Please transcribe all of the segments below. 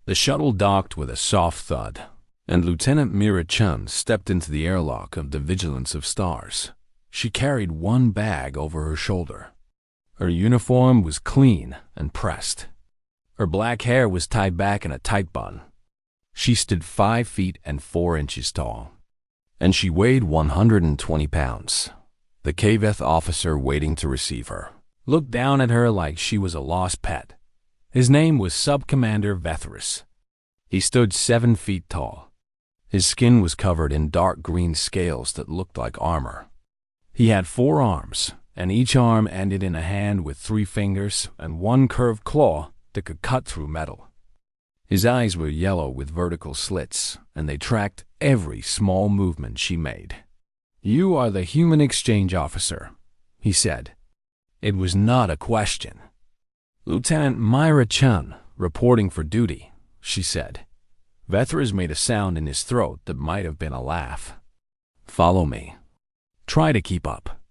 The shuttle docked with a soft thud, and Lieutenant Mira Chun stepped into the airlock of the Vigilance of Stars. She carried one bag over her shoulder. Her uniform was clean and pressed. Her black hair was tied back in a tight bun. She stood 5 feet and 4 inches tall, and she weighed 120 pounds. The Kaveth officer waiting to receive her looked down at her like she was a lost pet. His name was Sub-Commander Vethris. He stood 7 feet tall. His skin was covered in dark green scales that looked like armor. He had 4 arms, and each arm ended in a hand with 3 fingers and 1 curved claw that could cut through metal. His eyes were yellow with vertical slits, and they tracked every small movement she made. "You are the human exchange officer," he said. It was not a question. "Lieutenant Myra Chun, reporting for duty," she said. Vethris made a sound in his throat that might have been a laugh. "Follow me. Try to keep up."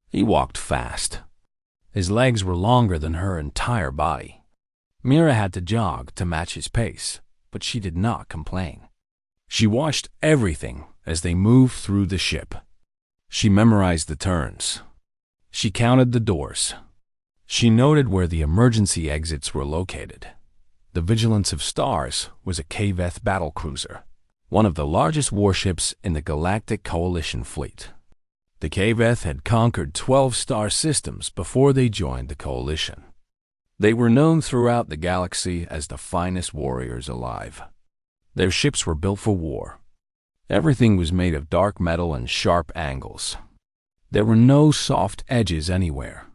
He walked fast. His legs were longer than her entire body. Mira had to jog to match his pace, but she did not complain. She watched everything as they moved through the ship. She memorized the turns. She counted the doors. She noted where the emergency exits were located. The Vigilance of Stars was a Kaveth battlecruiser, one of the largest warships in the Galactic Coalition fleet. The Kaveth had conquered 12 star systems before they joined the Coalition. They were known throughout the galaxy as the finest warriors alive. Their ships were built for war. Everything was made of dark metal and sharp angles. There were no soft edges anywhere.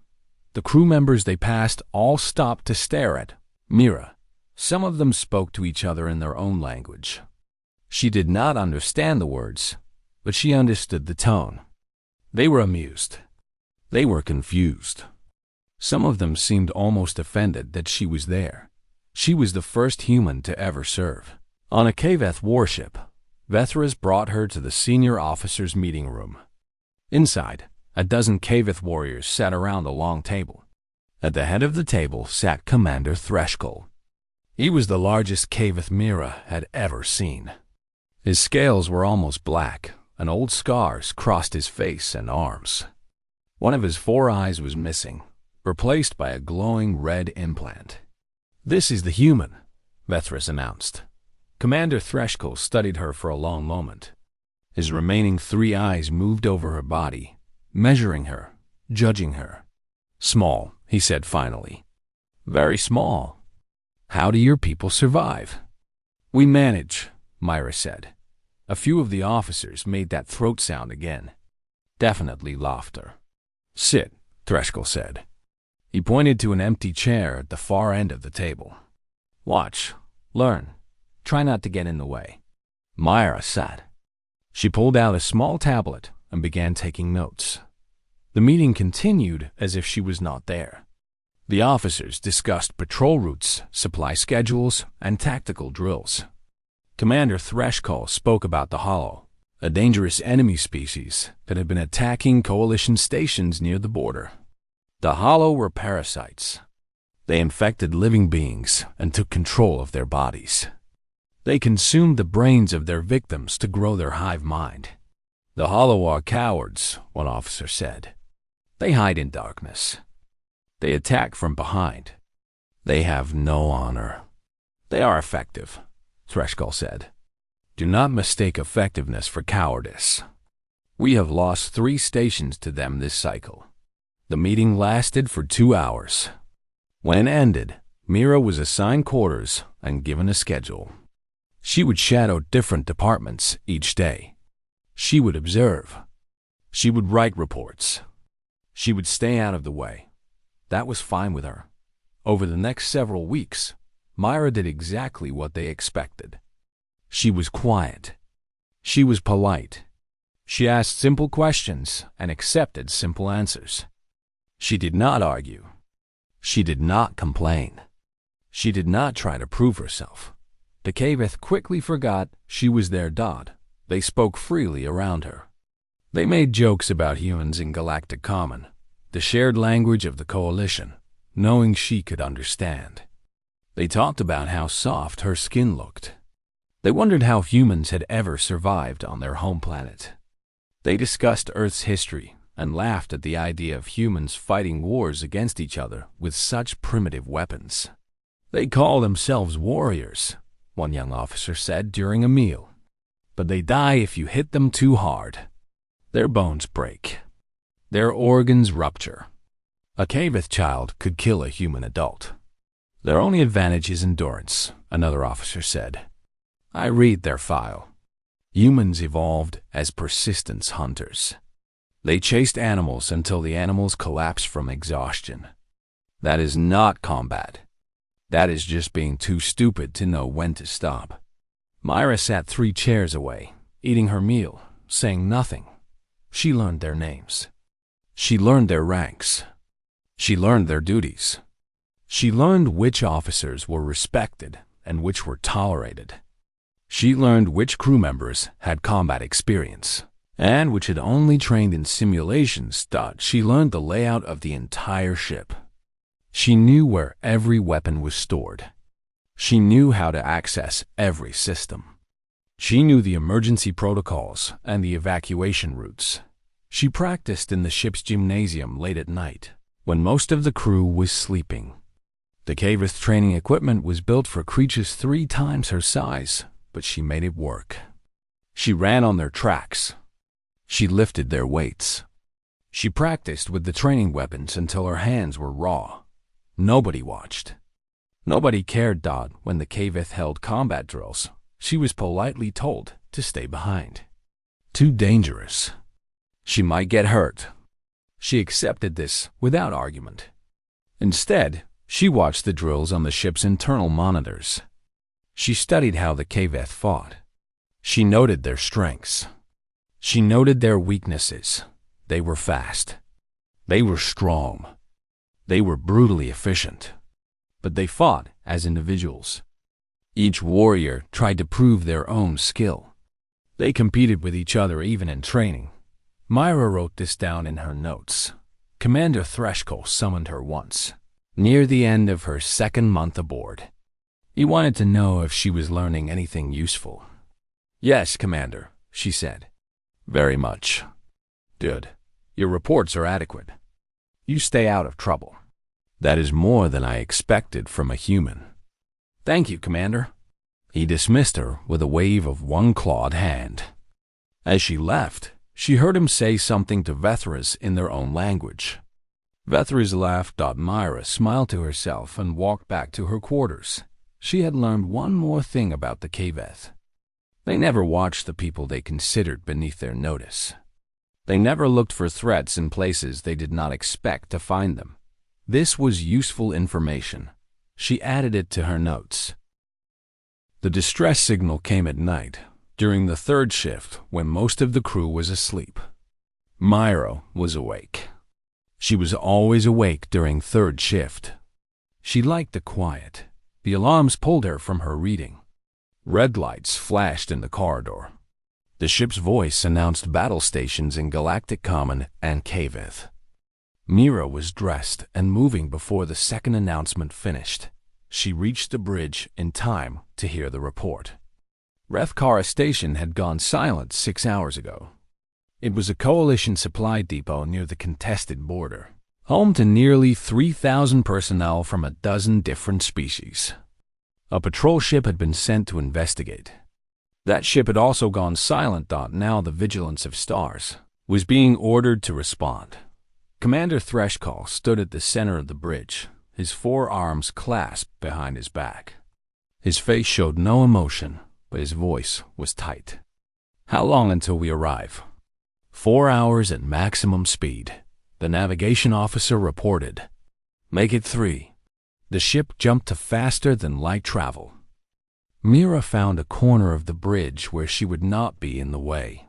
The crew members they passed all stopped to stare at Mira. Some of them spoke to each other in their own language. She did not understand the words, but she understood the tone. They were amused. They were confused. Some of them seemed almost offended that she was there. She was the first human to ever serve. On a Kaveth warship, Vethris brought her to the senior officers' meeting room. Inside, a dozen Kaveth warriors sat around a long table. At the head of the table sat Commander Threshkull. He was the largest Kaveth Mira had ever seen. His scales were almost black, and old scars crossed his face and arms. One of his 4 eyes was missing, replaced by a glowing red implant. "This is the human," Vethris announced. Commander Threshkull studied her for a long moment. His remaining 3 eyes moved over her body, measuring her, judging her. "Small," he said finally. "Very small. How do your people survive?" "We manage," Myra said. A few of the officers made that throat sound again. Definitely laughter. "Sit," Threshkull said. He pointed to an empty chair at the far end of the table. "Watch. Learn. Try not to get in the way." Myra sat. She pulled out a small tablet and began taking notes. The meeting continued as if she was not there. The officers discussed patrol routes, supply schedules, and tactical drills. Commander Threshkull spoke about the Hollow, a dangerous enemy species that had been attacking Coalition stations near the border. The Hollow were parasites. They infected living beings and took control of their bodies. They consumed the brains of their victims to grow their hive mind. "The Hollow are cowards," one officer said. "They hide in darkness. They attack from behind. They have no honor. They are effective," Threshkull said. "Do not mistake effectiveness for cowardice. We have lost 3 stations to them this cycle." The meeting lasted for 2 hours. When it ended, Mira was assigned quarters and given a schedule. She would shadow different departments each day. She would observe. She would write reports. She would stay out of the way. That was fine with her. Over the next several weeks, Myra did exactly what they expected. She was quiet. She was polite. She asked simple questions and accepted simple answers. She did not argue. She did not complain. She did not try to prove herself. The Kaveth quickly forgot she was their dot. They spoke freely around her. They made jokes about humans in Galactic Common, the shared language of the Coalition, knowing she could understand. They talked about how soft her skin looked. They wondered how humans had ever survived on their home planet. They discussed Earth's history and laughed at the idea of humans fighting wars against each other with such primitive weapons. They call themselves warriors, one young officer said during a meal. But they die if you hit them too hard. Their bones break. Their organs rupture. A Kaveth child could kill a human adult. Their only advantage is endurance, another officer said. I read their file. Humans evolved as persistence hunters. They chased animals until the animals collapsed from exhaustion. That is not combat. That is just being too stupid to know when to stop. Myra sat 3 chairs away, eating her meal, saying nothing. She learned their names. She learned their ranks. She learned their duties. She learned which officers were respected and which were tolerated. She learned which crew members had combat experience and which had only trained in simulations. She learned the layout of the entire ship. She knew where every weapon was stored. She knew how to access every system. She knew the emergency protocols and the evacuation routes. She practiced in the ship's gymnasium late at night, when most of the crew was sleeping. The Kaveth training equipment was built for creatures 3 times her size, but she made it work. She ran on their tracks. She lifted their weights. She practiced with the training weapons until her hands were raw. Nobody watched. Nobody cared. When the Kaveth held combat drills, she was politely told to stay behind. Too dangerous. She might get hurt. She accepted this without argument. Instead, she watched the drills on the ship's internal monitors. She studied how the Kaveth fought. She noted their strengths. She noted their weaknesses. They were fast. They were strong. They were brutally efficient. But they fought as individuals. Each warrior tried to prove their own skill. They competed with each other even in training. Myra wrote this down in her notes. Commander Threshold summoned her once, near the end of her 2nd month aboard. He wanted to know if she was learning anything useful. Yes, Commander, she said. Very much. Good. Your reports are adequate. You stay out of trouble. That is more than I expected from a human. Thank you, Commander. He dismissed her with a wave of one clawed hand. As she left, she heard him say something to Vethras in their own language. Vethras laughed. Myra smiled to herself and walked back to her quarters. She had learned one more thing about the Kaveth. They never watched the people they considered beneath their notice. They never looked for threats in places they did not expect to find them. This was useful information. She added it to her notes. The distress signal came at night, during the 3rd shift when most of the crew was asleep. Myra was awake. She was always awake during 3rd shift. She liked the quiet. The alarms pulled her from her reading. Red lights flashed in the corridor. The ship's voice announced battle stations in Galactic Common and Kaveth. Mira was dressed and moving before the 2nd announcement finished. She reached the bridge in time to hear the report. Rethkara Station had gone silent 6 hours ago. It was a coalition supply depot near the contested border, home to nearly 3,000 personnel from a dozen different species. A patrol ship had been sent to investigate. That ship had also gone silent. Now the Vigilance of Stars was being ordered to respond. Commander Threshold stood at the center of the bridge, his 4 arms clasped behind his back. His face showed no emotion, but his voice was tight. How long until we arrive? 4 hours at maximum speed, the navigation officer reported. Make it 3. The ship jumped to faster than light travel. Mira found a corner of the bridge where she would not be in the way.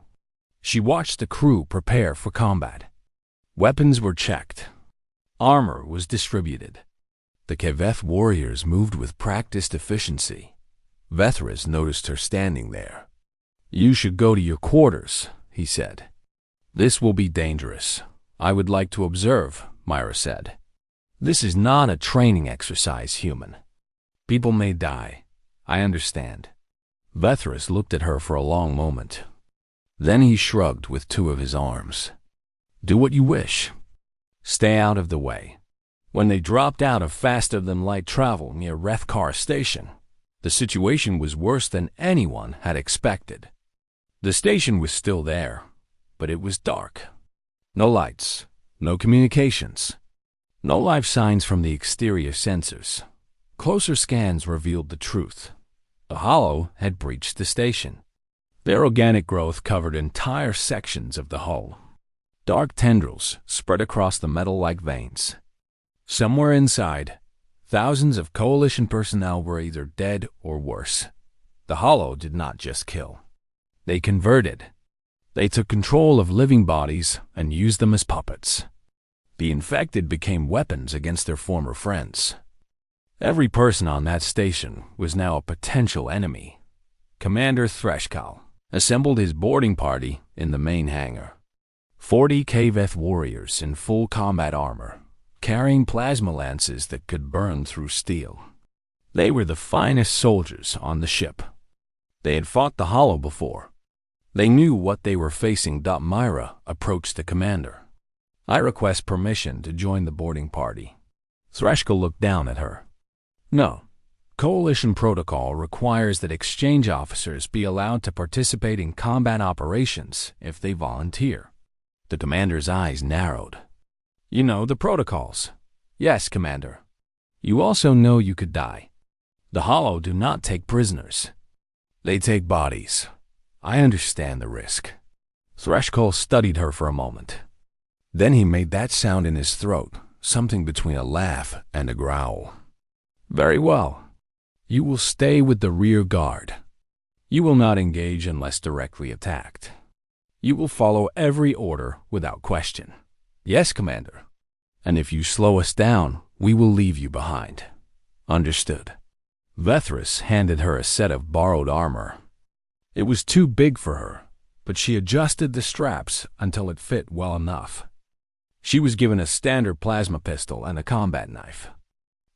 She watched the crew prepare for combat. Weapons were checked. Armor was distributed. The Kaveth warriors moved with practiced efficiency. Vethras noticed her standing there. You should go to your quarters, he said. This will be dangerous. I would like to observe, Myra said. This is not a training exercise, human. People may die. I understand. Vethris looked at her for a long moment. Then he shrugged with two of his arms. Do what you wish. Stay out of the way. When they dropped out of faster-than-light travel near Rethkar Station, the situation was worse than anyone had expected. The station was still there, but it was dark. No lights, no communications, no life signs from the exterior sensors. Closer scans revealed the truth. The hollow had breached the station. Their organic growth covered entire sections of the hull. Dark tendrils spread across the metal-like veins. Somewhere inside, thousands of Coalition personnel were either dead or worse. The hollow did not just kill. They converted. They took control of living bodies and used them as puppets. The infected became weapons against their former friends. Every person on that station was now a potential enemy. Commander Threshkal assembled his boarding party in the main hangar. 40 Kaveth warriors in full combat armor, carrying plasma lances that could burn through steel. They were the finest soldiers on the ship. They had fought the Hollow before. They knew what they were facing. Myra approached the commander. I request permission to join the boarding party. Threshkal looked down at her. No. Coalition protocol requires that exchange officers be allowed to participate in combat operations if they volunteer. The commander's eyes narrowed. You know the protocols. Yes, Commander. You also know you could die. The Hollow do not take prisoners. They take bodies. I understand the risk. Threshkal studied her for a moment. Then he made that sound in his throat, something between a laugh and a growl. Very well. You will stay with the rear guard. You will not engage unless directly attacked. You will follow every order without question. Yes, Commander. And if you slow us down, we will leave you behind. Understood. Vethris handed her a set of borrowed armor. It was too big for her, but she adjusted the straps until it fit well enough. She was given a standard plasma pistol and a combat knife.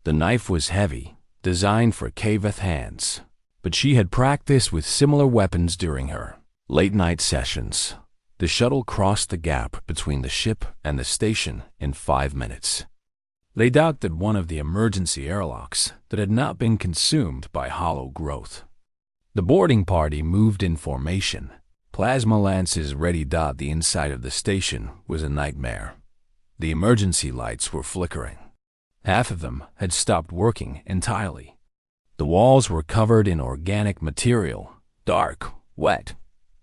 The knife was heavy, designed for Kaveth hands, but she had practiced with similar weapons during her late-night sessions. The shuttle crossed the gap between the ship and the station in 5 minutes. They docked at one of the emergency airlocks that had not been consumed by hollow growth. The boarding party moved in formation. Plasma lances ready. The inside of the station was a nightmare. The emergency lights were flickering. Half of them had stopped working entirely. The walls were covered in organic material, dark, wet,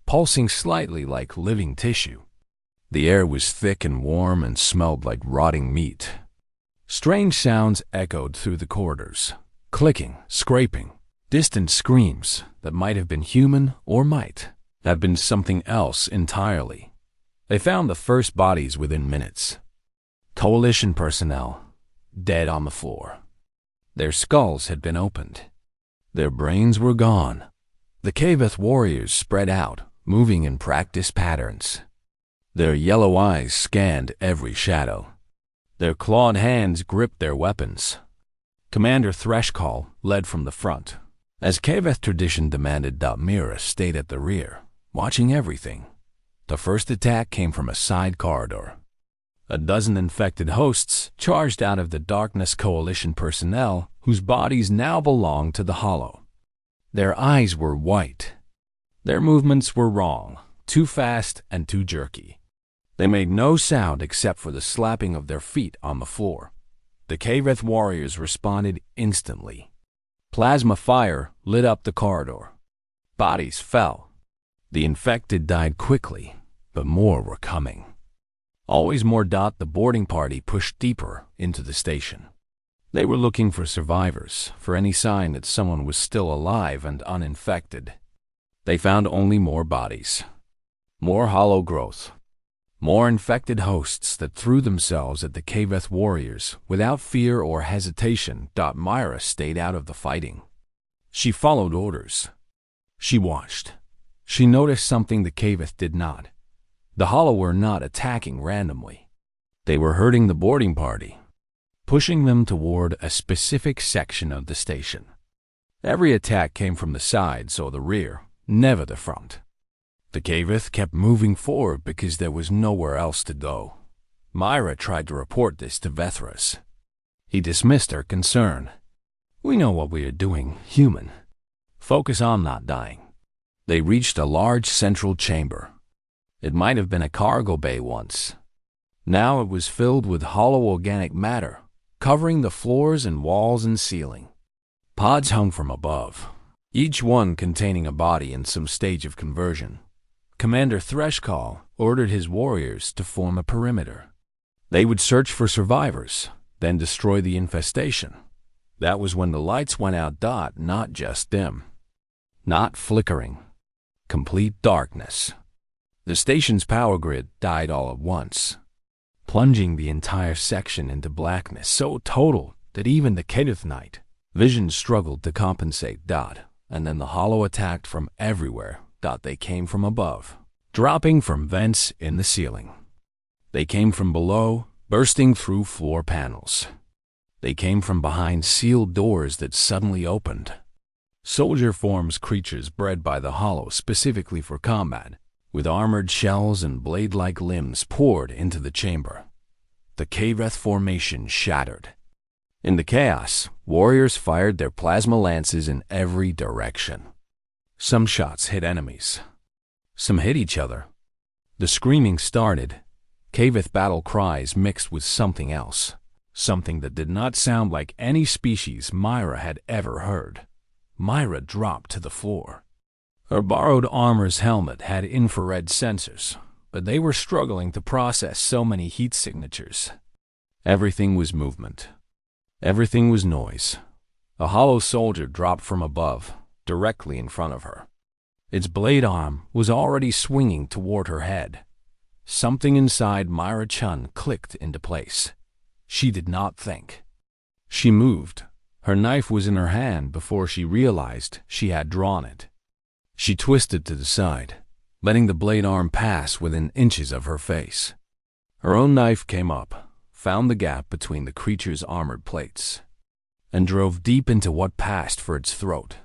pulsing slightly like living tissue. The air was thick and warm and smelled like rotting meat. Strange sounds echoed through the corridors, clicking, scraping, distant screams that might have been human or might have been something else entirely. They found the first bodies within minutes. Coalition personnel, dead on the floor. Their skulls had been opened. Their brains were gone. The Kaveth warriors spread out, moving in practice patterns. Their yellow eyes scanned every shadow. Their clawed hands gripped their weapons. Commander Threshkal led from the front. As Kaveth tradition demanded, Mira stayed at the rear, watching everything. The first attack came from a side corridor. A dozen infected hosts charged out of the darkness. Coalition personnel whose bodies now belonged to the Hollow. Their eyes were white. Their movements were wrong, too fast and too jerky. They made no sound except for the slapping of their feet on the floor. The Kaveth warriors responded instantly. Plasma fire lit up the corridor. Bodies fell. The infected died quickly, but more were coming. Always more. The boarding party pushed deeper into the station. They were looking for survivors, for any sign that someone was still alive and uninfected. They found only more bodies, more hollow growth, more infected hosts that threw themselves at the Kaveth warriors without fear or hesitation. Myra stayed out of the fighting. She followed orders. She watched. She noticed something the Kaveth did not. The Hollow were not attacking randomly. They were herding the boarding party, pushing them toward a specific section of the station. Every attack came from the sides or the rear, never the front. The Kaveth kept moving forward because there was nowhere else to go. Myra tried to report this to Vethras. He dismissed her concern. "We know what we are doing, human. Focus on not dying." They reached a large central chamber. It might have been a cargo bay once. Now it was filled with hollow organic matter, covering the floors and walls and ceiling. Pods hung from above, each one containing a body in some stage of conversion. Commander Threshcall ordered his warriors to form a perimeter. They would search for survivors, then destroy the infestation. That was when the lights went out. Not just dim, not flickering, complete darkness. The station's power grid died all at once, plunging the entire section into blackness so total that even the Kenneth Knight vision struggled to compensate. And then the hollow attacked from everywhere. They came from above, dropping from vents in the ceiling. They came from below, bursting through floor panels. They came from behind sealed doors that suddenly opened. Soldier forms, creatures bred by the hollow specifically for combat, with armored shells and blade-like limbs, poured into the chamber. The Kaveth formation shattered. In the chaos, warriors fired their plasma lances in every direction. Some shots hit enemies. Some hit each other. The screaming started. Kaveth battle cries mixed with something else. Something that did not sound like any species Myra had ever heard. Myra dropped to the floor. Her borrowed armor's helmet had infrared sensors, but they were struggling to process so many heat signatures. Everything was movement. Everything was noise. A hollow soldier dropped from above, directly in front of her. Its blade arm was already swinging toward her head. Something inside Myra Chun clicked into place. She did not think. She moved. Her knife was in her hand before she realized she had drawn it. She twisted to the side, letting the blade arm pass within inches of her face. Her own knife came up, found the gap between the creature's armored plates, and drove deep into what passed for its throat.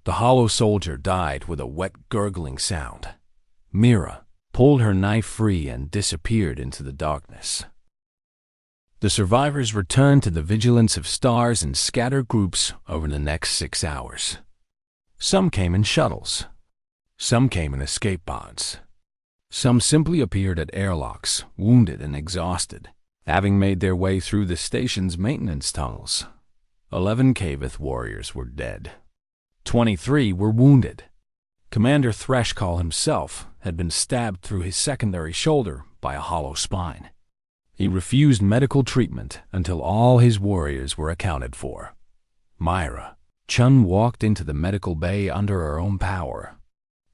The hollow soldier died with a wet, gurgling sound. Myra pulled her knife free and disappeared into the darkness. The survivors returned to the vigilance of stars in scattered groups over the next 6 hours. Some came in shuttles. Some came in escape pods. Some simply appeared at airlocks, wounded and exhausted, having made their way through the station's maintenance tunnels. 11 Kaveth warriors were dead. 23 were wounded. Commander Threshcall himself had been stabbed through his secondary shoulder by a hollow spine. He refused medical treatment until all his warriors were accounted for. Myra Chun walked into the medical bay under her own power.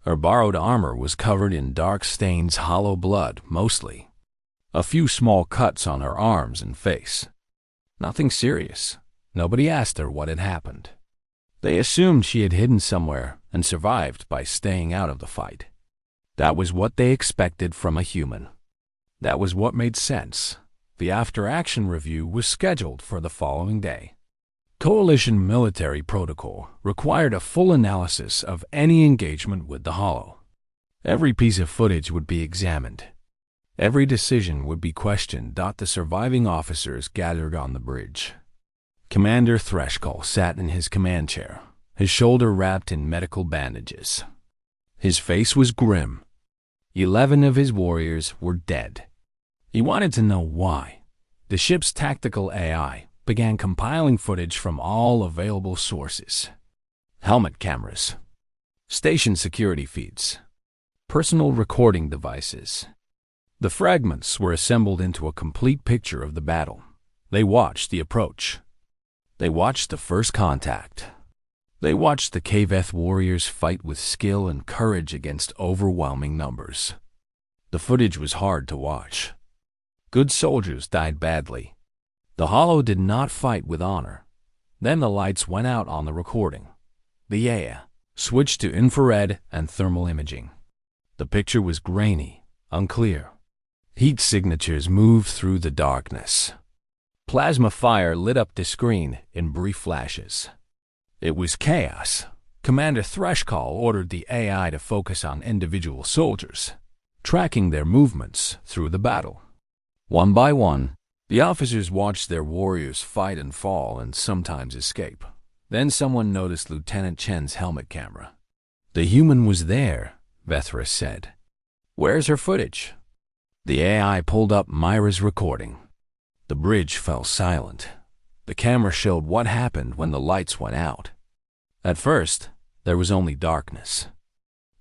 Her borrowed armor was covered in dark stains, hollow blood, mostly. A few small cuts on her arms and face. Nothing serious. Nobody asked her what had happened. They assumed she had hidden somewhere and survived by staying out of the fight. That was what they expected from a human. That was what made sense. The after-action review was scheduled for the following day. Coalition military protocol required a full analysis of any engagement with the Hollow. Every piece of footage would be examined. Every decision would be questioned. The surviving officers gathered on the bridge. Commander Threshcall sat in his command chair, his shoulder wrapped in medical bandages. His face was grim. 11 of his warriors were dead. He wanted to know why. The ship's tactical AI began compiling footage from all available sources. Helmet cameras, station security feeds, personal recording devices. The fragments were assembled into a complete picture of the battle. They watched the approach. They watched the first contact. They watched the Kaveth warriors fight with skill and courage against overwhelming numbers. The footage was hard to watch. Good soldiers died badly. The Hollow did not fight with honor. Then the lights went out on the recording. The AI switched to infrared and thermal imaging. The picture was grainy, unclear. Heat signatures moved through the darkness. Plasma fire lit up the screen in brief flashes. It was chaos. Commander Threscall ordered the AI to focus on individual soldiers, tracking their movements through the battle. One by one, the officers watched their warriors fight and fall and sometimes escape. Then someone noticed Lieutenant Chen's helmet camera. "The human was there," Vethris said. "Where's her footage?" The AI pulled up Myra's recording. The bridge fell silent. The camera showed what happened when the lights went out. At first, there was only darkness.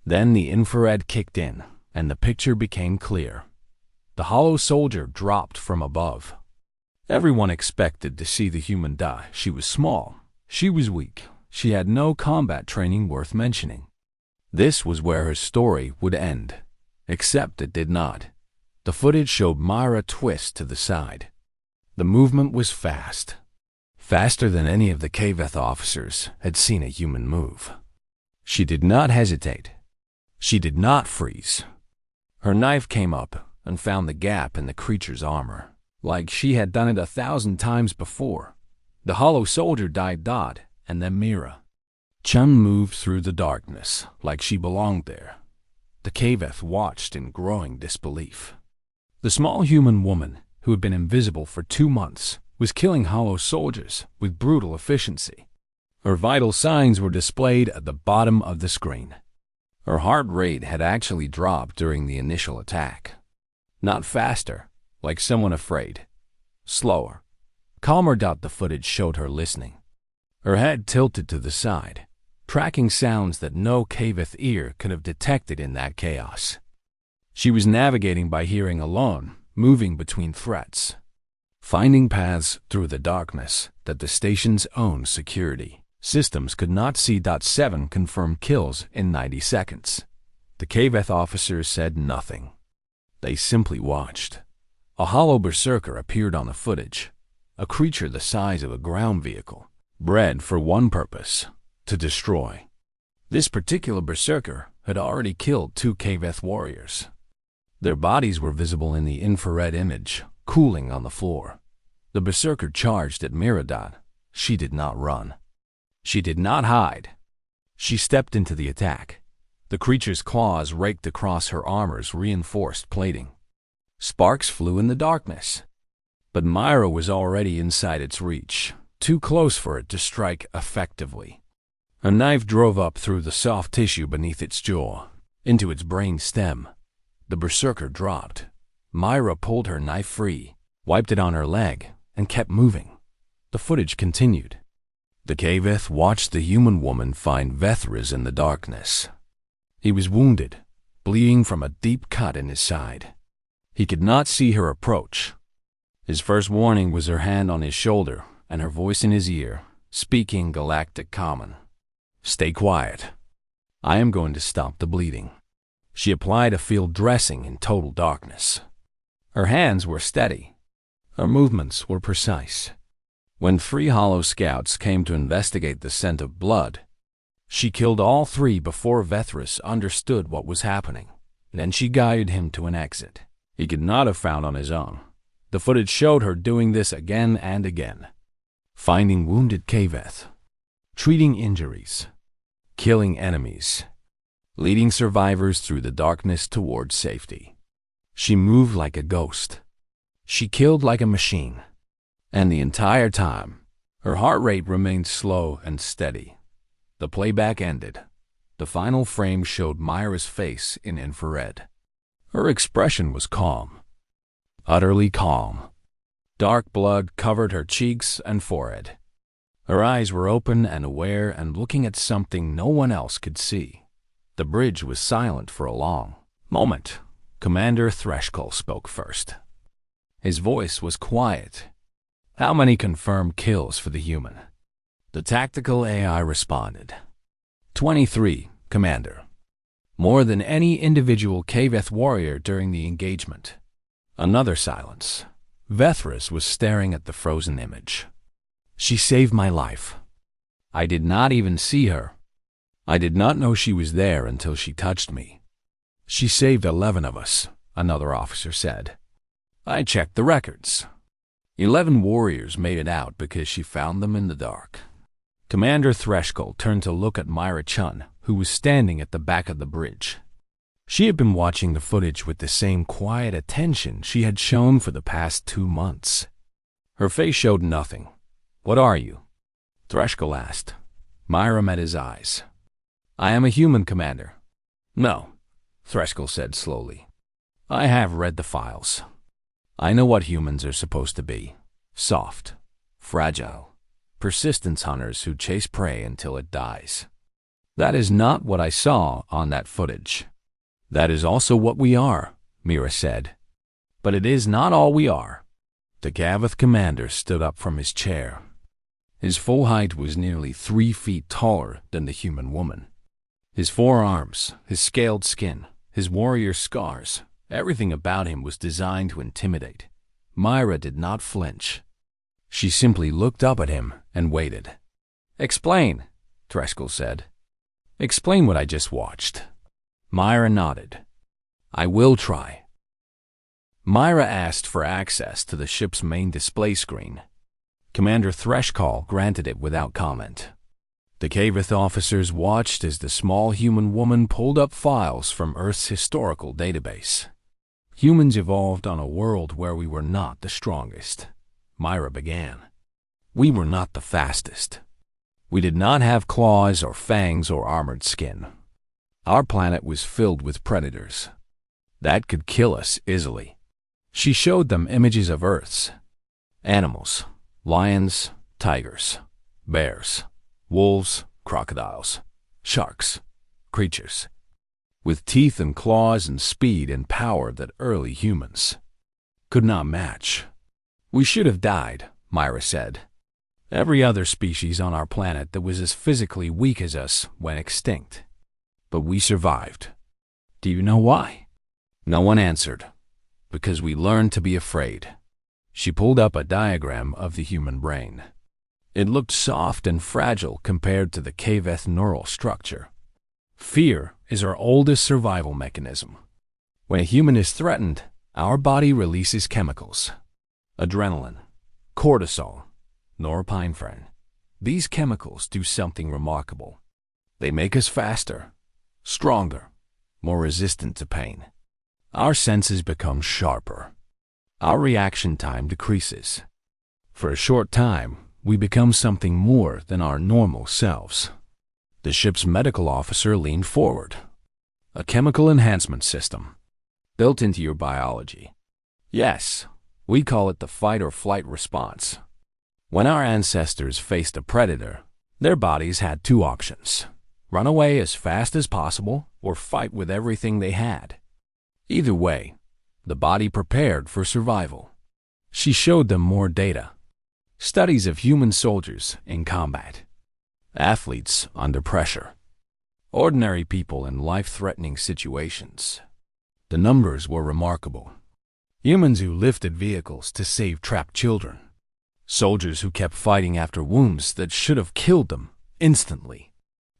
Then the infrared kicked in, and the picture became clear. The hollow soldier dropped from above. Everyone expected to see the human die. She was small. She was weak. She had no combat training worth mentioning. This was where her story would end. Except it did not. The footage showed Myra twist to the side. The movement was fast. Faster than any of the Kaveth officers had seen a human move. She did not hesitate. She did not freeze. Her knife came up and found the gap in the creature's armor, like she had done it 1,000 times before. The hollow soldier died Dodd, and then Mira. Chun moved through the darkness like she belonged there. The Kaveth watched in growing disbelief. The small human woman, who had been invisible for 2 months, was killing hollow soldiers with brutal efficiency. Her vital signs were displayed at the bottom of the screen. Her heart rate had actually dropped during the initial attack. Not faster, like someone afraid. Slower. Calmer. The footage showed her listening. Her head tilted to the side, tracking sounds that no Kaveth ear could have detected in that chaos. She was navigating by hearing alone, moving between threats, finding paths through the darkness that the station's own security systems could not see. 7 confirmed kills in 90 seconds. The Kaveth officers said nothing. They simply watched. A hollow berserker appeared on the footage, a creature the size of a ground vehicle, bred for one purpose: to destroy. This particular berserker had already killed 2 Kaveth warriors. Their bodies were visible in the infrared image, cooling on the floor. The berserker charged at Miradad. She did not run. She did not hide. She stepped into the attack. The creature's claws raked across her armor's reinforced plating. Sparks flew in the darkness. But Myra was already inside its reach, too close for it to strike effectively. A knife drove up through the soft tissue beneath its jaw, into its brain stem. The berserker dropped. Myra pulled her knife free, wiped it on her leg, and kept moving. The footage continued. The Kaveth watched the human woman find Vethris in the darkness. He was wounded, bleeding from a deep cut in his side. He could not see her approach. His first warning was her hand on his shoulder and her voice in his ear, speaking Galactic common. "Stay quiet. I am going to stop the bleeding." She applied a field dressing in total darkness. Her hands were steady. Her movements were precise. When 3 hollow scouts came to investigate the scent of blood, she killed all 3 before Vethris understood what was happening. Then she guided him to an exit he could not have found on his own. The footage showed her doing this again and again. Finding wounded Kaveth, treating injuries, killing enemies, leading survivors through the darkness towards safety. She moved like a ghost. She killed like a machine. And the entire time, her heart rate remained slow and steady. The playback ended. The final frame showed Myra's face in infrared. Her expression was calm. Utterly calm. Dark blood covered her cheeks and forehead. Her eyes were open and aware and looking at something no one else could see. The bridge was silent for a long moment. Commander Threscall spoke first. His voice was quiet. "How many confirmed kills for the human?" The tactical AI responded. 23, Commander. More than any individual Kaveth warrior during the engagement. Another silence. Vethris was staring at the frozen image. "She saved my life. I did not even see her. I did not know she was there until she touched me." "She saved 11 of us," another officer said. "I checked the records. 11 warriors made it out because she found them in the dark." Commander Threshold turned to look at Myra Chun, who was standing at the back of the bridge. She had been watching the footage with the same quiet attention she had shown for the past 2 months. Her face showed nothing. "What are you?" Threshold asked. Myra met his eyes. "I am a human, Commander." "No," Threshold said slowly. "I have read the files. I know what humans are supposed to be. Soft, fragile, persistence hunters who chase prey until it dies. That is not what I saw on that footage." "That is also what we are," Mira said. "But it is not all we are." The Gavath commander stood up from his chair. His full height was nearly 3 feet taller than the human woman. His forearms, his scaled skin, his warrior scars, everything about him was designed to intimidate. Myra did not flinch. She simply looked up at him and waited. "Explain," Threshold said. "Explain what I just watched." Myra nodded. "I will try." Myra asked for access to the ship's main display screen. Commander Threshold granted it without comment. The Gavath officers watched as the small human woman pulled up files from Earth's historical database. "Humans evolved on a world where we were not the strongest," Myra began. "We were not the fastest. We did not have claws or fangs or armored skin. Our planet was filled with predators that could kill us easily." She showed them images of Earth's animals: lions, tigers, bears, wolves, crocodiles, sharks, creatures with teeth and claws and speed and power that early humans could not match. "We should have died," Myra said. "Every other species on our planet that was as physically weak as us went extinct. But we survived. Do you know why?" No one answered. "Because we learned to be afraid." She pulled up a diagram of the human brain. It looked soft and fragile compared to the Gavath neural structure. Fear is our oldest survival mechanism. When a human is threatened, our body releases chemicals: adrenaline, cortisol, norepinephrine. These chemicals do something remarkable. They make us faster, stronger, more resistant to pain. Our senses become sharper. Our reaction time decreases. For a short time, we become something more than our normal selves. The ship's medical officer leaned forward. "A chemical enhancement system, built into your biology. Yes, we call it the fight or flight response. When our ancestors faced a predator, their bodies had 2 options: run away as fast as possible or fight with everything they had. Either way, the body prepared for survival." She showed them more data. Studies of human soldiers in combat, athletes under pressure, ordinary people in life-threatening situations. The numbers were remarkable. Humans who lifted vehicles to save trapped children. Soldiers who kept fighting after wounds that should have killed them instantly.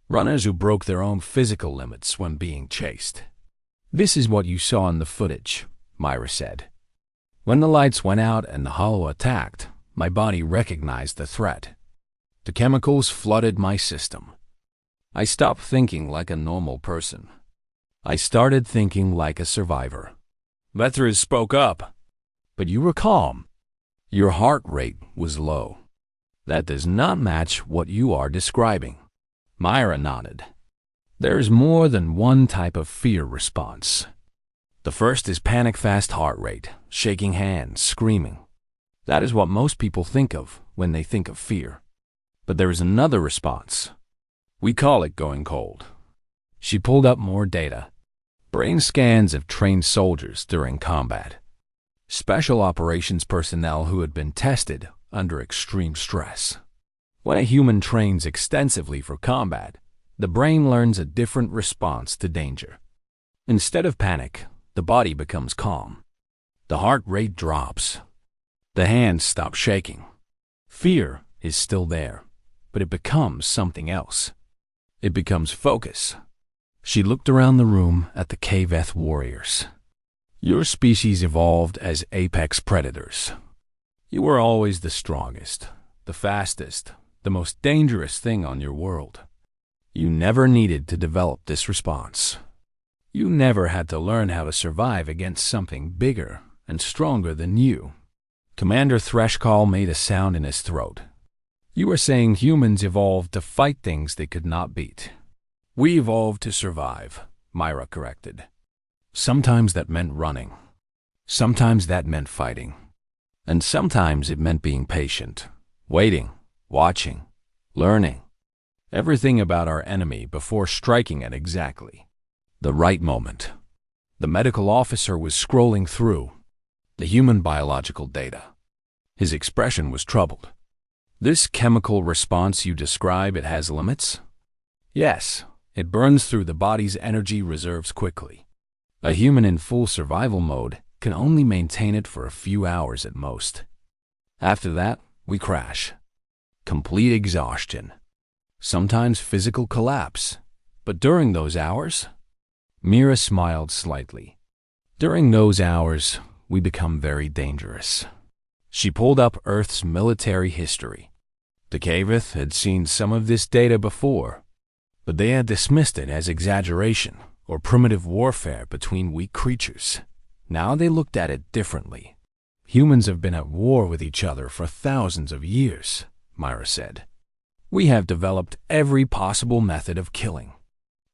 Runners who broke their own physical limits when being chased. "This is what you saw in the footage," Myra said. "When the lights went out and the hollow attacked, my body recognized the threat. The chemicals flooded my system. I stopped thinking like a normal person. I started thinking like a survivor." Vethras spoke up. "But you were calm. Your heart rate was low. That does not match what you are describing." Myra nodded. "There is more than one type of fear response. The first is panic-fast heart rate, shaking hands, screaming. That is what most people think of when they think of fear. But there is another response. We call it going cold." She pulled up more data. Brain scans of trained soldiers during combat. Special operations personnel who had been tested under extreme stress. When a human trains extensively for combat, the brain learns a different response to danger. Instead of panic, the body becomes calm. The heart rate drops. The hands stop shaking. Fear is still there, but it becomes something else. It becomes focus. She looked around the room at the Gavath warriors. "Your species evolved as apex predators. You were always the strongest, the fastest, the most dangerous thing on your world. You never needed to develop this response. You never had to learn how to survive against something bigger and stronger than you. Commander Threshcall made a sound in his throat. You were saying humans evolved to fight things they could not beat. We evolved to survive, Myra corrected. Sometimes that meant running. Sometimes that meant fighting. And sometimes it meant being patient, waiting, watching, learning. Everything about our enemy before striking at exactly the right moment. The medical officer was scrolling through the human biological data. His expression was troubled. This chemical response you describe, it has limits? Yes, it burns through the body's energy reserves quickly. A human in full survival mode can only maintain it for a few hours at most. After that, we crash. Complete exhaustion. Sometimes physical collapse. But during those hours, Mira smiled slightly. During those hours, we become very dangerous. She pulled up Earth's military history. The Kavith had seen some of this data before, but they had dismissed it as exaggeration or primitive warfare between weak creatures. Now they looked at it differently. Humans have been at war with each other for thousands of years, Myra said. We have developed every possible method of killing.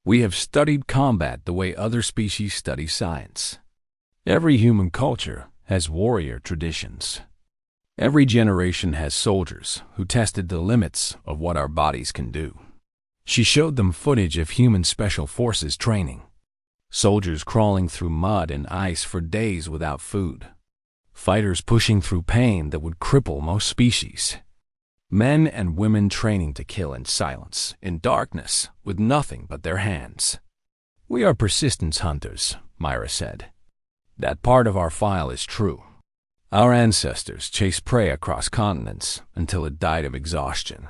We have studied combat the way other species study science. Every human culture has warrior traditions. Every generation has soldiers who tested the limits of what our bodies can do. She showed them footage of human special forces training. Soldiers crawling through mud and ice for days without food. Fighters pushing through pain that would cripple most species. Men and women training to kill in silence, in darkness, with nothing but their hands. We are persistence hunters, Myra said. That part of our file is true. Our ancestors chased prey across continents until it died of exhaustion.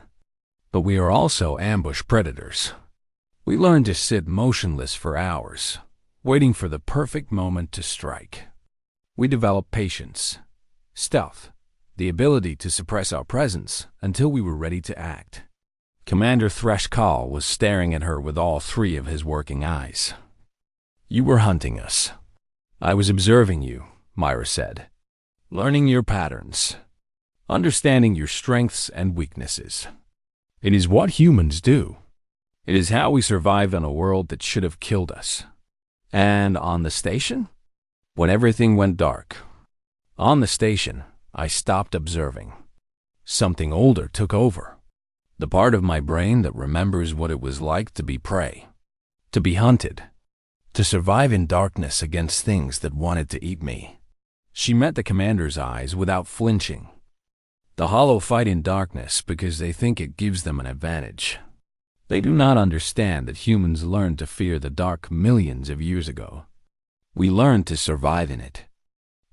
But we are also ambush predators. We learned to sit motionless for hours, waiting for the perfect moment to strike. We developed patience, stealth, the ability to suppress our presence until we were ready to act. Commander Threshcall was staring at her with all three of his working eyes. You were hunting us. I was observing you, Myra said, learning your patterns, understanding your strengths and weaknesses. It is what humans do. It is how we survived on a world that should have killed us. And on the station? When everything went dark. On the station, I stopped observing. Something older took over. The part of my brain that remembers what it was like to be prey, to be hunted, to survive in darkness against things that wanted to eat me. She met the commander's eyes without flinching. The Hollow fight in darkness because they think it gives them an advantage. They do not understand that humans learned to fear the dark millions of years ago. We learned to survive in it,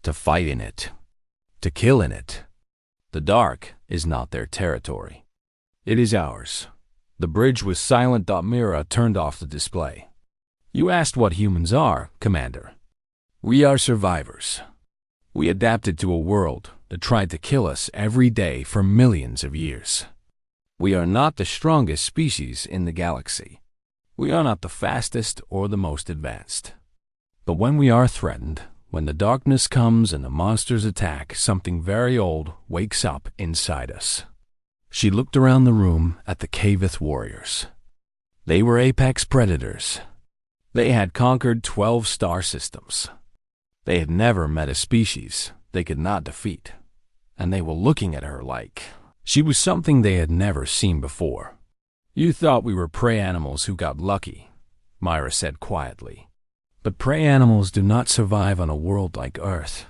to fight in it, to kill in it. The dark is not their territory. It is ours. The bridge was silent. Mira turned off the display. You asked what humans are, Commander. We are survivors. We adapted to a world that tried to kill us every day for millions of years. We are not the strongest species in the galaxy. We are not the fastest or the most advanced. But when we are threatened, when the darkness comes and the monsters attack, something very old wakes up inside us. She looked around the room at the Kavith warriors. They were apex predators. They had conquered 12 star systems. They had never met a species they could not defeat, and they were looking at her like she was something they had never seen before. You thought we were prey animals who got lucky, Myra said quietly. But prey animals do not survive on a world like Earth.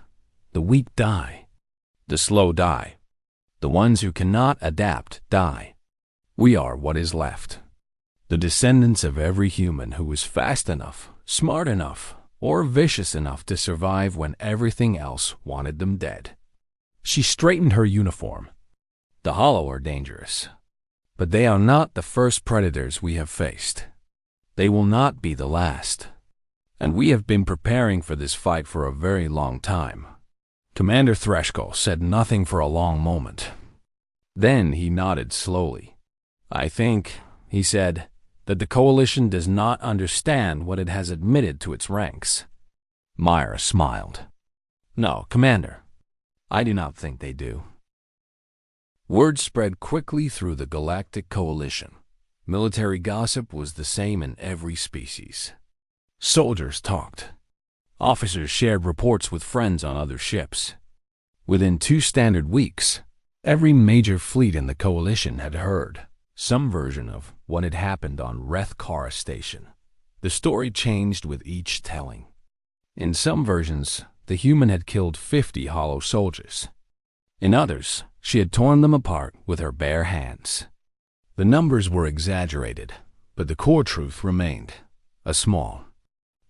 The weak die. The slow die. The ones who cannot adapt die. We are what is left. The descendants of every human who was fast enough, smart enough, or vicious enough to survive when everything else wanted them dead. She straightened her uniform. The Hollow are dangerous, but they are not the first predators we have faced. They will not be the last. And we have been preparing for this fight for a very long time. Commander Threshcall said nothing for a long moment. Then he nodded slowly. "I think," he said, "that the Coalition does not understand what it has admitted to its ranks." Myra smiled. "No, Commander, I do not think they do." Word spread quickly through the Galactic Coalition. Military gossip was the same in every species. Soldiers talked. Officers shared reports with friends on other ships. Within 2 standard weeks, every major fleet in the Coalition had heard some version of what had happened on Rethkara Station. The story changed with each telling. In some versions, the human had killed 50 hollow soldiers. In others, she had torn them apart with her bare hands. The numbers were exaggerated, but the core truth remained. A small,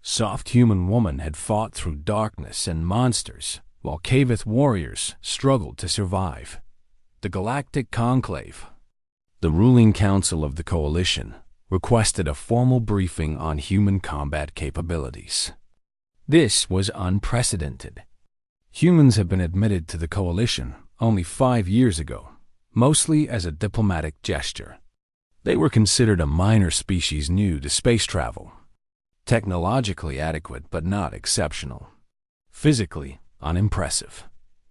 soft human woman had fought through darkness and monsters, while Kavith warriors struggled to survive. The Galactic Conclave, the ruling council of the Coalition, requested a formal briefing on human combat capabilities. This was unprecedented. Humans have been admitted to the Coalition only 5 years ago, mostly as a diplomatic gesture. They were considered a minor species new to space travel. Technologically adequate but not exceptional. Physically unimpressive.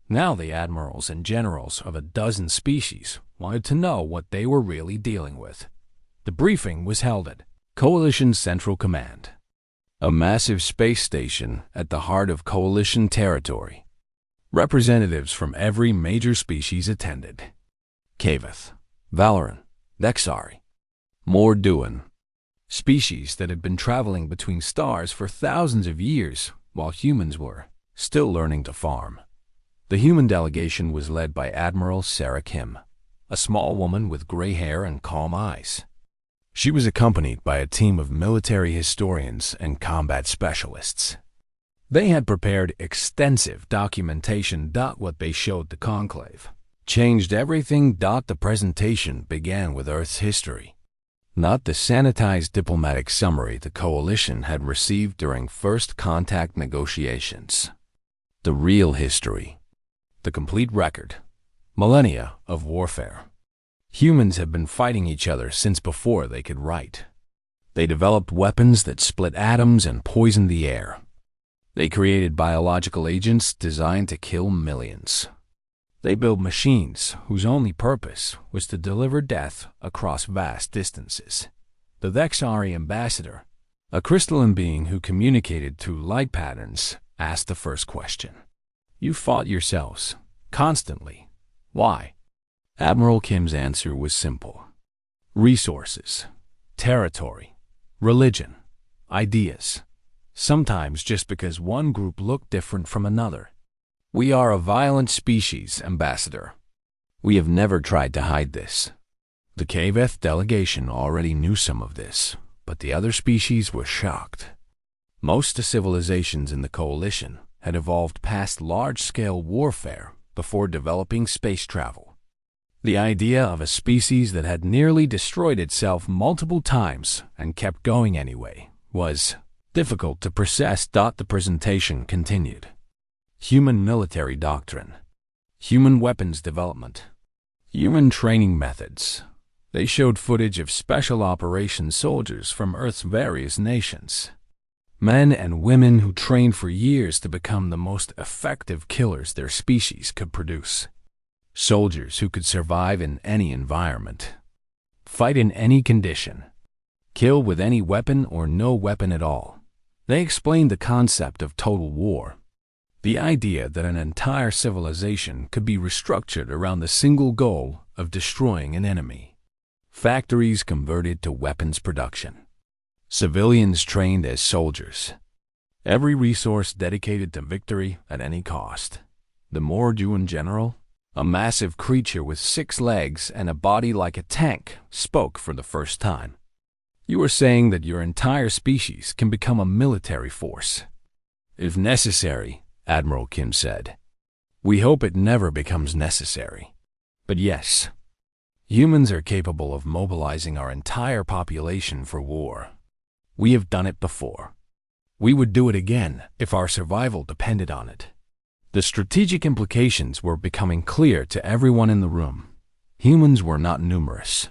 Now the admirals and generals of a dozen species wanted to know what they were really dealing with. The briefing was held at Coalition Central Command, a massive space station at the heart of Coalition territory. Representatives from every major species attended. Kavith, Valoran, Nexari, Morduan, species that had been traveling between stars for thousands of years while humans were still learning to farm. The human delegation was led by Admiral Sarah Kim, a small woman with gray hair and calm eyes. She was accompanied by a team of military historians and combat specialists. They had prepared extensive documentation. What they showed the Conclave changed everything. The presentation began with Earth's history, not the sanitized diplomatic summary the Coalition had received during first contact negotiations. The real history, the complete record, millennia of warfare. Humans have been fighting each other since before they could write. They developed weapons that split atoms and poisoned the air. They created biological agents designed to kill millions. They built machines whose only purpose was to deliver death across vast distances. The Vexari ambassador, a crystalline being who communicated through light patterns, asked the first question. "You fought yourselves, constantly. Why?" Admiral Kim's answer was simple. Resources, territory, religion, ideas. Sometimes just because one group looked different from another. "We are a violent species, Ambassador. We have never tried to hide this." The Kaveth delegation already knew some of this, but the other species were shocked. Most civilizations in the Coalition had evolved past large-scale warfare before developing space travel. The idea of a species that had nearly destroyed itself multiple times and kept going anyway was difficult to process. The presentation continued. Human military doctrine, human weapons development, human training methods. They showed footage of special operations soldiers from Earth's various nations. Men and women who trained for years to become the most effective killers their species could produce. Soldiers who could survive in any environment, fight in any condition, kill with any weapon or no weapon at all. They explained the concept of total war, the idea that an entire civilization could be restructured around the single goal of destroying an enemy. Factories converted to weapons production. Civilians trained as soldiers. Every resource dedicated to victory at any cost. The Morduan general, a massive creature with 6 legs and a body like a tank, spoke for the first time. "You are saying that your entire species can become a military force." "If necessary," Admiral Kim said. "We hope it never becomes necessary. But yes, humans are capable of mobilizing our entire population for war. We have done it before. We would do it again if our survival depended on it." The strategic implications were becoming clear to everyone in the room. Humans were not numerous.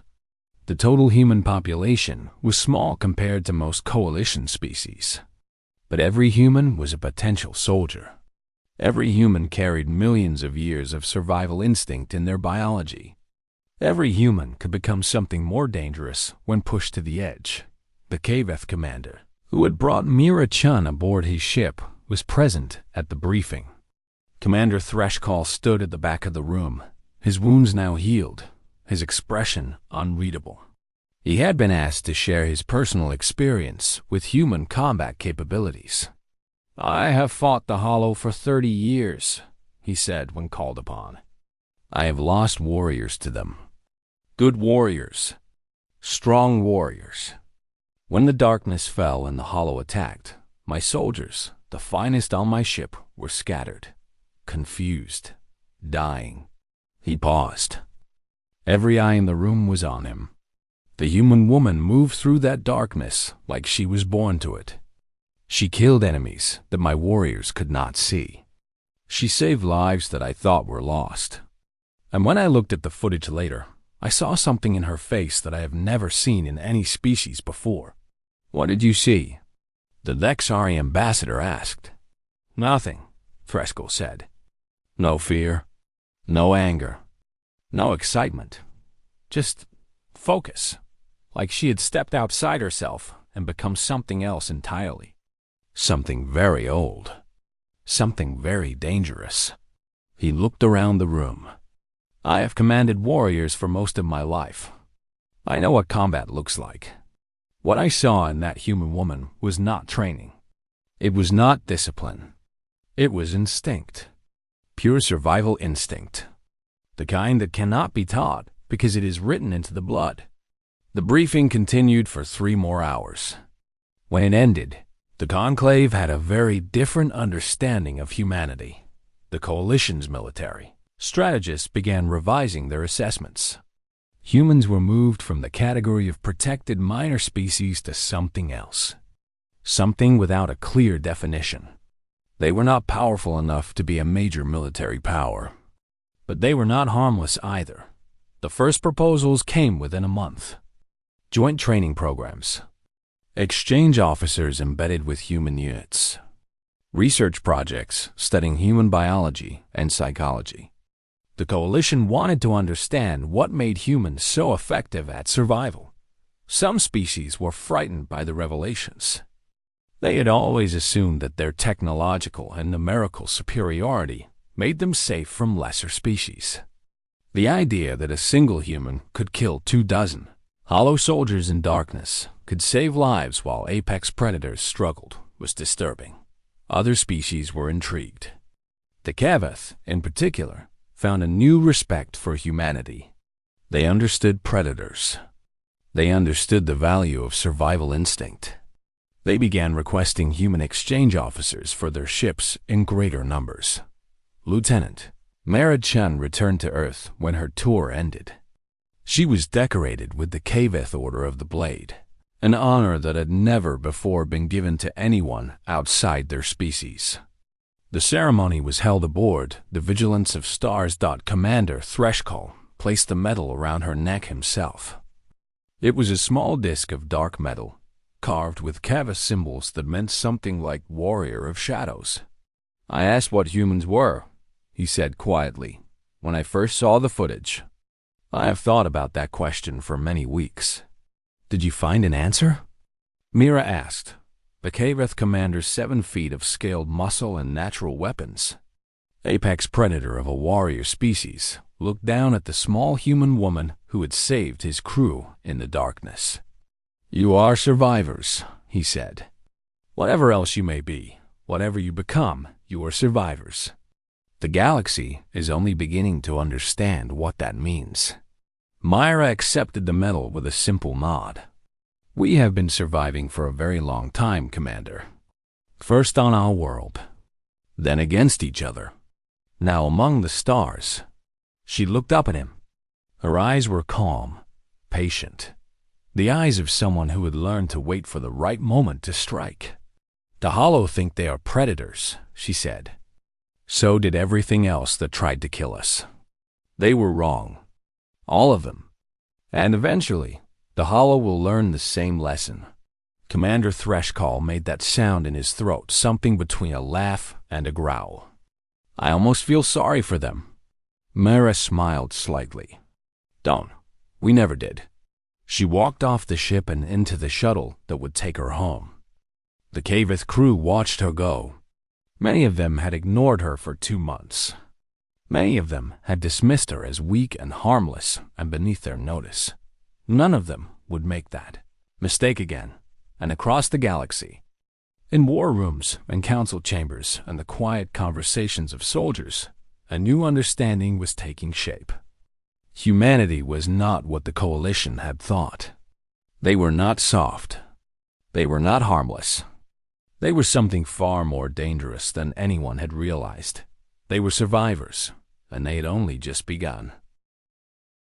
The total human population was small compared to most coalition species. But every human was a potential soldier. Every human carried millions of years of survival instinct in their biology. Every human could become something more dangerous when pushed to the edge. The Kaveth commander, who had brought Mira-Chun aboard his ship, was present at the briefing. Commander Threshcall stood at the back of the room, his wounds now healed, his expression unreadable. He had been asked to share his personal experience with human combat capabilities. "I have fought the Hollow for 30 years, he said when called upon. "I have lost warriors to them. Good warriors. Strong warriors. When the darkness fell and the Hollow attacked, my soldiers, the finest on my ship, were scattered, confused, dying." He paused. Every eye in the room was on him. The human woman moved through that darkness like she was born to it. She killed enemies that my warriors could not see. She saved lives that I thought were lost. And when I looked at the footage later, I saw something in her face that I have never seen in any species before. "What did you see?" the Lexari ambassador asked. "Nothing," Fresco said. "No fear, no anger, no excitement. Just focus, like she had stepped outside herself and become something else entirely. Something very old. Something very dangerous." He looked around the room. "I have commanded warriors for most of my life. I know what combat looks like. What I saw in that human woman was not training. It was not discipline. It was instinct. Pure survival instinct. The kind that cannot be taught because it is written into the blood." The briefing continued for 3 more hours. When it ended, the conclave had a very different understanding of humanity. The coalition's military strategists began revising their assessments. Humans were moved from the category of protected minor species to something else. Something without a clear definition. They were not powerful enough to be a major military power. But they were not harmless either. The first proposals came within a month. Joint training programs. Exchange officers embedded with human units. Research projects studying human biology and psychology. The coalition wanted to understand what made humans so effective at survival. Some species were frightened by the revelations. They had always assumed that their technological and numerical superiority made them safe from lesser species. The idea that a single human could kill 24 hollow soldiers in darkness, could save lives while apex predators struggled, was disturbing. Other species were intrigued. The Kaveth, in particular, found a new respect for humanity. They understood predators. They understood the value of survival instinct. They began requesting human exchange officers for their ships in greater numbers. Lieutenant Mara-Chun returned to Earth when her tour ended. She was decorated with the Kaveth Order of the Blade, an honor that had never before been given to anyone outside their species. The ceremony was held aboard the Vigilance of Stars. Commander Threshcall placed the medal around her neck himself. It was a small disc of dark metal, carved with Kaveth symbols that meant something like Warrior of Shadows. "I asked what humans were," he said quietly, "when I first saw the footage. I have thought about that question for many weeks." "Did you find an answer?" Mira asked, the Kaveth commander's 7 feet of scaled muscle and natural weapons. Apex predator of a warrior species, looked down at the small human woman who had saved his crew in the darkness. "You are survivors," he said. "Whatever else you may be, whatever you become, you are survivors. The galaxy is only beginning to understand what that means." Myra accepted the medal with a simple nod. "We have been surviving for a very long time, Commander. First on our world, then against each other, now among the stars." She looked up at him. Her eyes were calm, patient. The eyes of someone who had learned to wait for the right moment to strike. "The Hollow think they are predators," she said. "So did everything else that tried to kill us. They were wrong. All of them. And eventually, the Hollow will learn the same lesson. Commander Threshcall made that sound in his throat, something between a laugh and a growl. I almost feel sorry for them. Mara smiled slightly. Don't. We never did. She walked off the ship and into the shuttle that would take her home. The Cavith crew watched her go. Many of them had ignored her for 2 months. Many of them had dismissed her as weak and harmless and beneath their notice. None of them would make that mistake again. And across the galaxy, in war rooms and council chambers and the quiet conversations of soldiers, a new understanding was taking shape. Humanity was not what the Coalition had thought. They were not soft. They were not harmless. They were something far more dangerous than anyone had realized. They were survivors, and they had only just begun.